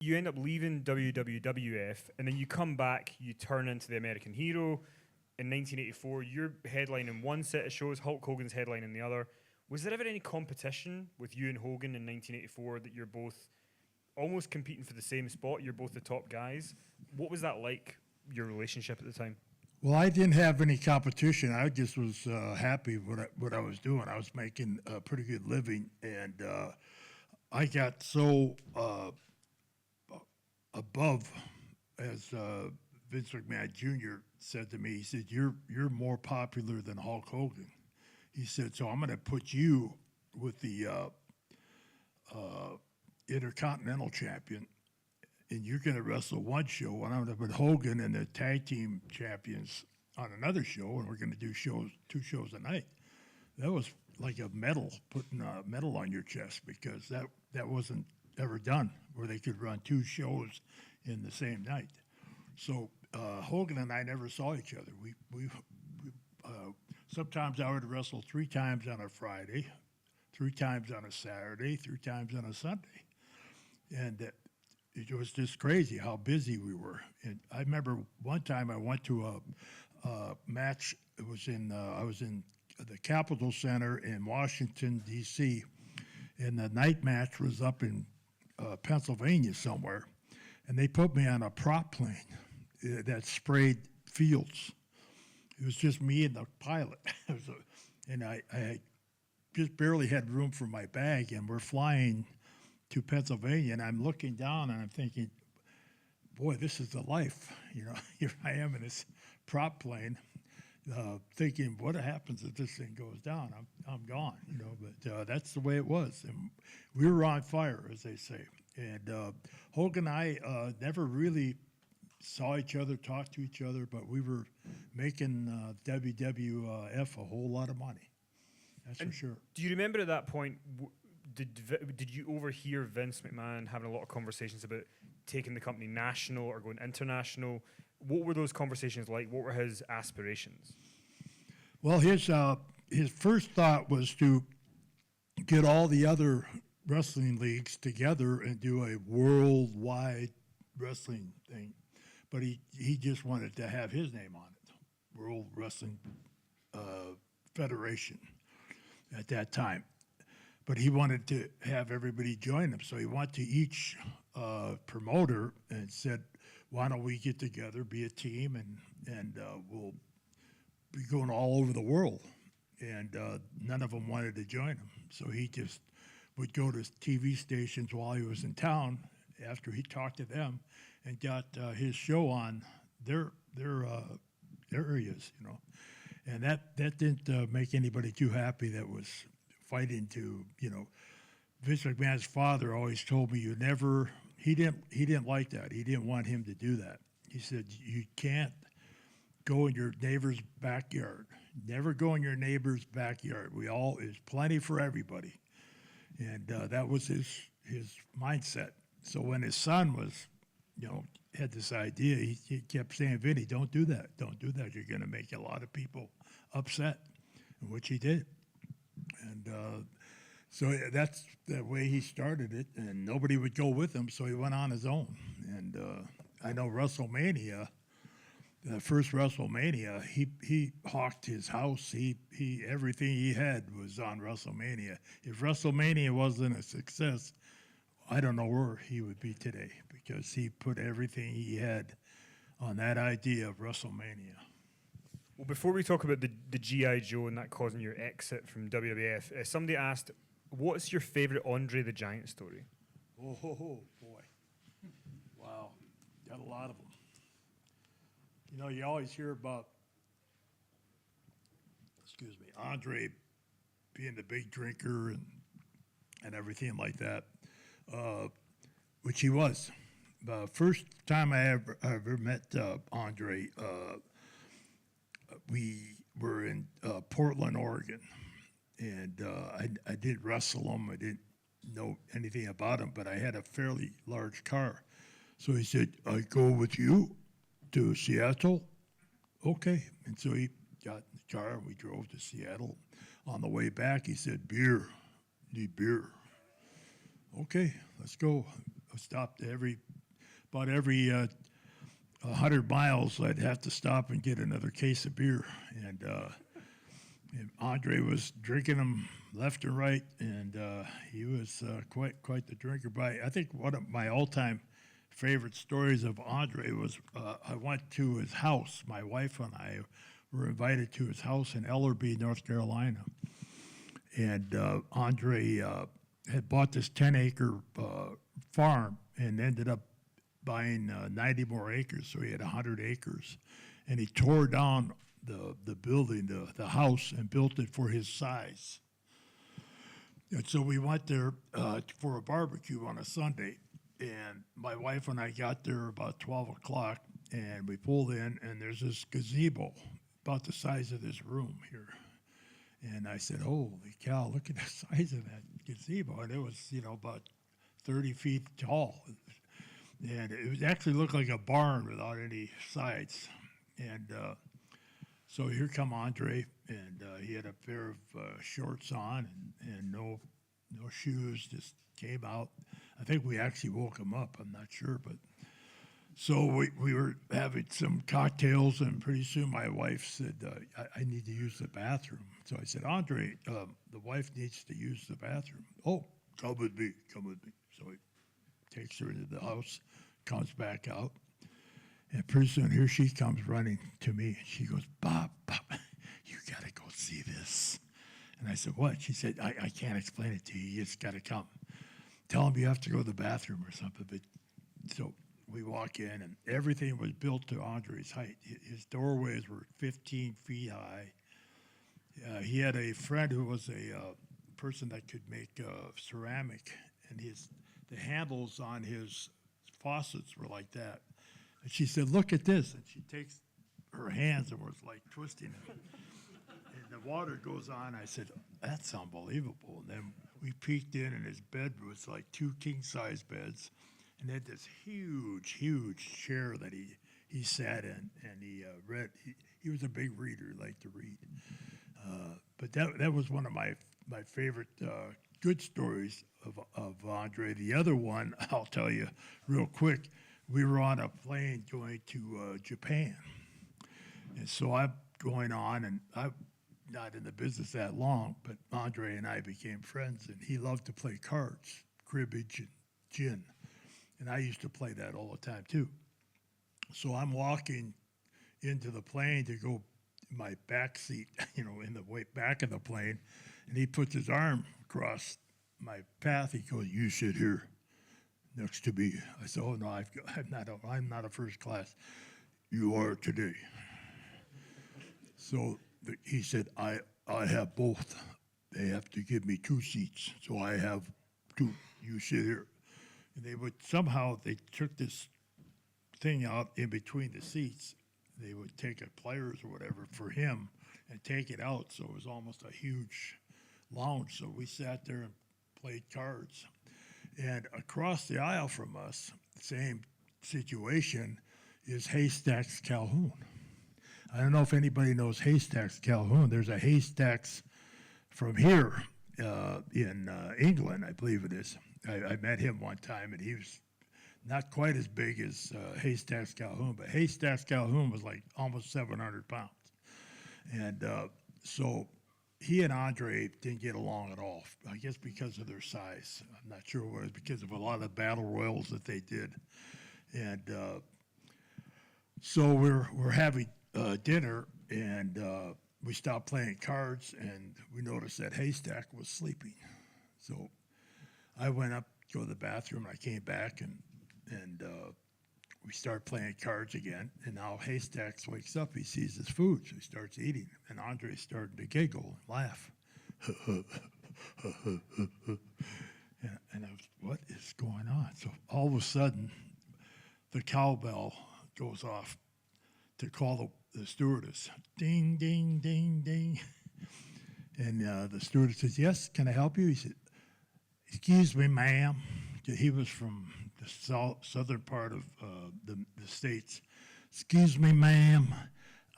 you end up leaving WWF, and then you come back, you turn into the American Hero. In 1984, you're headlining one set of shows, Hulk Hogan's headlining the other. Was there ever any competition with you and Hogan in 1984 that you're both almost competing for the same spot? You're both the top guys. What was that like, your relationship at the time? Well, I didn't have any competition. I just was happy with what I was doing. I was making a pretty good living, and I got so above, as Vince McMahon Jr. said to me. He said, "You're more popular than Hulk Hogan." He said, "So I'm going to put you with the Intercontinental Champion, and you're going to wrestle one show, and I'm going to put Hogan and the Tag Team Champions on another show, and we're going to do two shows a night." That was like a medal, putting a medal on your chest, because that wasn't ever done, where they could run two shows in the same night. So Hogan and I never saw each other. We sometimes I would wrestle 3 times on a Friday, 3 times on a Saturday, 3 times on a Sunday, and it was just crazy how busy we were. And I remember one time I went to a match. It was I was in the Capitol Center in Washington, D.C., and the night match was up in Pennsylvania somewhere, and they put me on a prop plane that sprayed fields. It was just me and the pilot, and I just barely had room for my bag, and we're flying to Pennsylvania, and I'm looking down and I'm thinking, boy, this is the life. Here I am in this prop plane, thinking, what happens if this thing goes down? I'm gone, but that's the way it was. And we were on fire, as they say. And Hogan and I never really saw each other, talked to each other, but we were making WWF a whole lot of money. That's for sure. Do you remember at that point, did you overhear Vince McMahon having a lot of conversations about taking the company national or going international? What were those conversations like? What were his aspirations? Well, his first thought was to get all the other wrestling leagues together and do a worldwide wrestling thing. But he just wanted to have his name on it, World Wrestling Federation at that time. But he wanted to have everybody join him. So he went to each promoter and said, why don't we get together, be a team, and we'll be going all over the world. And none of them wanted to join him. So he just would go to TV stations while he was in town after he talked to them and got his show on their areas, And that didn't make anybody too happy that was fighting to, Vince McMahon's father always told me he didn't like that. He didn't want him to do that. He said, you can't go in your neighbor's backyard. Never go in your neighbor's backyard. There's plenty for everybody. And that was his mindset. So when his son was, had this idea, he kept saying, Vinny, don't do that. Don't do that. You're going to make a lot of people upset, which he did. And so that's the way he started it, and nobody would go with him, so he went on his own. And I know WrestleMania, the first WrestleMania, he hawked his house. He everything he had was on WrestleMania. If WrestleMania wasn't a success, I don't know where he would be today, because he put everything he had on that idea of WrestleMania. Well, before we talk about the G.I. Joe and that causing your exit from WWF, somebody asked, what's your favorite Andre the Giant story? Oh, boy. Wow. Got a lot of them. You always hear about, Andre being the big drinker and everything like that, which he was. The first time I ever met Andre, we were in Portland, Oregon, and I didn't wrestle him. I didn't know anything about him, but I had a fairly large car. So he said, I go with you to Seattle? Okay. And so he got in the car, and we drove to Seattle. On the way back, he said, beer, need beer. Okay, let's go. stopped about every 100 miles. I'd have to stop and get another case of beer, and Andre was drinking them left and right, and he was quite the drinker. But I think one of my all-time favorite stories of Andre was I went to his house. My wife and I were invited to his house in Ellerbe, North Carolina, and Andre had bought this 10-acre farm and ended up buying 90 more acres, so he had 100 acres, and he tore down the building, the house, and built it for his size. And so we went there for a barbecue on a Sunday, and my wife and I got there about 12 o'clock, and we pulled in, and there's this gazebo about the size of this room here. And I said, holy cow, look at the size of that gazebo. And it was, about 30 feet tall. And it actually looked like a barn without any sides. And so here come Andre, and he had a pair of shorts on and no shoes, just came out. I think we actually woke him up, I'm not sure. But so we were having some cocktails, and pretty soon my wife said, I need to use the bathroom. So I said, Andre, the wife needs to use the bathroom. Oh, come with me. So he takes her into the house, comes back out, and pretty soon here she comes running to me, and she goes, Bob, you got to go see this. And I said, what? She said, I can't explain it to you. You just got to come. Tell him you have to go to the bathroom or something. But so we walk in, and everything was built to Andre's height. His doorways were 15 feet high. He had a friend who was a person that could make ceramic, and the handles on his faucets were like that. And she said, look at this. And she takes her hands and was like twisting them. And the water goes on. I said, that's unbelievable. And then we peeked in, and his bed was like 2 king-size beds. And he had this huge chair that he sat in, and he read. He was a big reader, liked to read. But that was one of my favorite good stories of Andre. The other one, I'll tell you real quick, we were on a plane going to Japan. And so I'm going on, and I'm not in the business that long, but Andre and I became friends, and he loved to play cards, cribbage and gin. And I used to play that all the time, too. So I'm walking into the plane to go in my back seat, in the way back of the plane, and he puts his arm across my path. He goes, you sit here next to me. I said, oh, no, I'm not a first class. You are today. So he said, I have both. They have to give me 2 seats, so I have 2. You sit here. And they took this thing out in between the seats. They would take a pliers or whatever for him and take it out, so it was almost a huge lounge. So we sat there and played cards. And across the aisle from us, same situation, is Haystacks Calhoun. I don't know if anybody knows Haystacks Calhoun. There's a Haystacks from here in England, I believe it is. I met him one time, and he was not quite as big as Haystacks Calhoun, but Haystacks Calhoun was like almost 700 pounds. And so he and Andre didn't get along at all, I guess because of their size. I'm not sure what it was, because of a lot of battle royals that they did. And so we're having dinner, and we stopped playing cards, and we noticed that Haystack was sleeping. So I went up to go to the bathroom, and I came back, and we started playing cards again. And now Haystacks wakes up, he sees his food, so he starts eating. And Andre's starting to giggle and laugh. And I was, what is going on? So all of a sudden, the cowbell goes off to call the stewardess. Ding, ding, ding, ding. And the stewardess says, yes, can I help you? He said, excuse me, ma'am. He was from the southern part of the States. Excuse me, ma'am.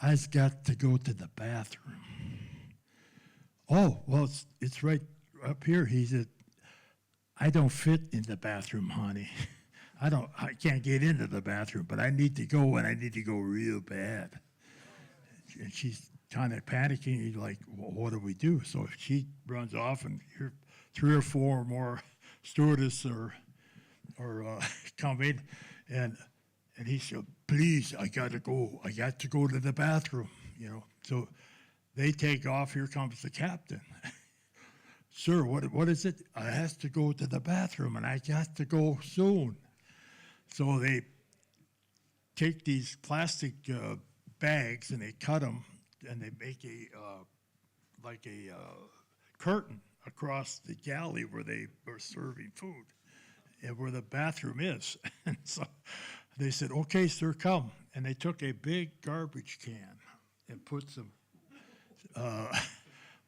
I've got to go to the bathroom. Oh, well, it's right up here. He said, I don't fit in the bathroom, honey. I can't get into the bathroom, but I need to go, and I need to go real bad. And she's kind of panicking, like, well, what do we do? So she runs off, and here 3 or 4 more stewardess are coming, and he said, please, I got to go to the bathroom, So they take off. Here comes the captain. Sir, what is it? I have to go to the bathroom, and I got to go soon. So they take these plastic bags, and they cut them, and they make a curtain across the galley where they are serving food and where the bathroom is. And so they said, okay, sir, come. And they took a big garbage can and put some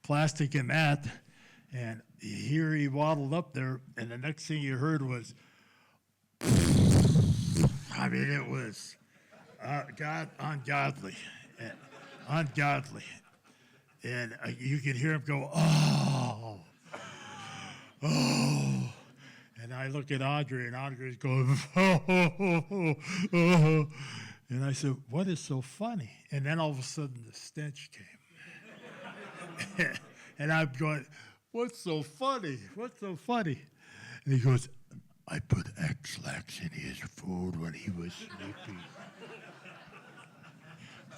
plastic in that. And here he waddled up there, and the next thing you heard was, I mean, it was ungodly. And you could hear him go, oh. And I look at Andre, and Andre's going, oh. And I said, what is so funny? And then all of a sudden, the stench came. And I'm going, what's so funny? What's so funny? And he goes, I put X-Lax in his food when he was sleeping.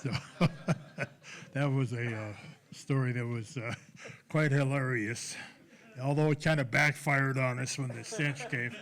So that was a story that was quite hilarious, although it kind of backfired on us when the stench came.